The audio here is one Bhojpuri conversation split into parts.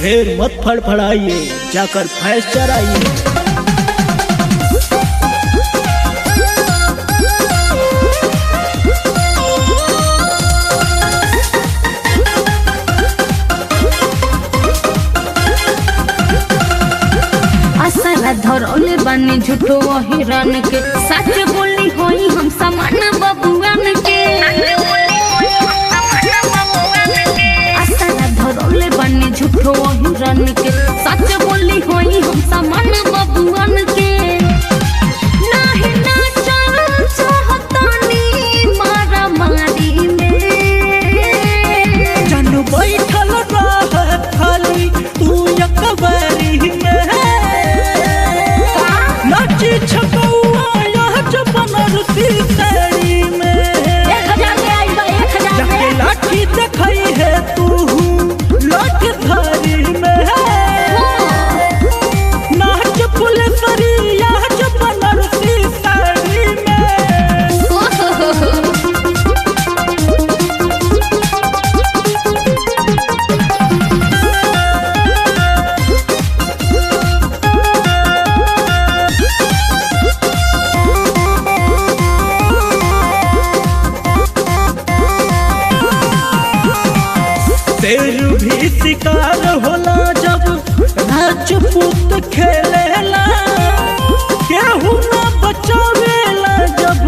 ढेर मत फड़फड़ाइए, जाकर भैंस चराइए। धरौले बानी झूठो हिरन के, सच बोली होई हम समान बबुआन के। असला धरौले बानी झूठो हिरन के, सच बोली होई हम समान बबुआन के। नाही नाचल चाहतानी मारा मारी में, जानू बैठल रह खाली तू एकबारी में। छकौआ यहाँ बनारसी साड़ी में 1000 में आई बा 1000 में। लाठी देखई है तू लाठ धारी में, नाच फुलसरी यहाँ बनारसी साड़ी में। शेर भी शिकार होला जब राजपूत खेलेला, केहू न बचावेला जब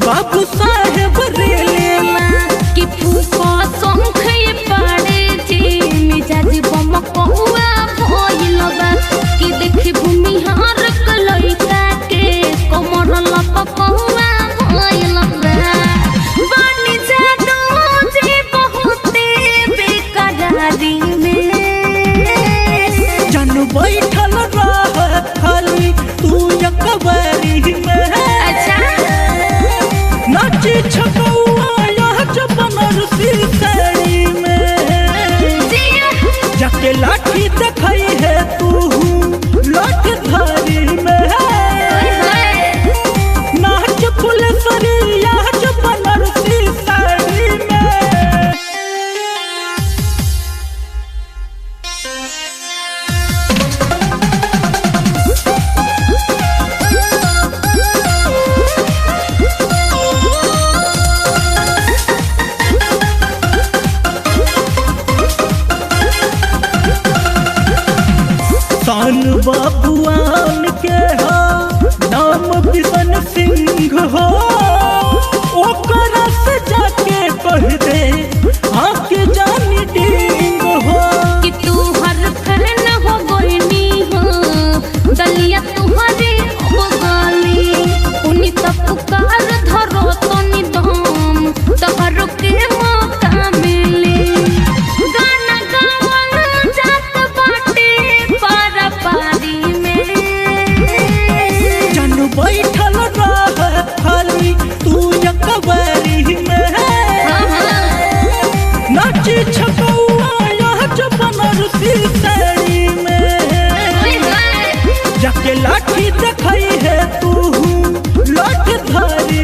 बाबू साहेब रेलेला। कि फूको संखे पाड़े जी मिजाज बम कौआ भइल बा, कि देखि भूमिहार कलैका के कमर लपकौआ भइल बा। बानी जादू जी बहुते बेकरारी में, जानू बैठल रह खाली तू एकबारी में। अच्छा नाची छकौआ यहाँ बनारसी साड़ी में, जाके लाठी देखई है तू लाठ धारी में। नाच फुलसरी यहाँ बनारसी साड़ी में। शान बबुआन के हो नाम बिशन सिंह हो, ओकरा से जाके कह दे आके जानी डिंग हो। कि तू हर फैन हो गोइनी हो, दलिया तुम्हारे हो गाली। उन्हीं तब पुकार धरो तो निदम तहर के मौका मिले। गाना गावल जात बाटे पारा पारी में, जानू बैठल रह खाली तू एकबारी में। नाची छकौआ यहाँ बनारसी साड़ी में, जाके लाठी देखई है तू लाठ धारी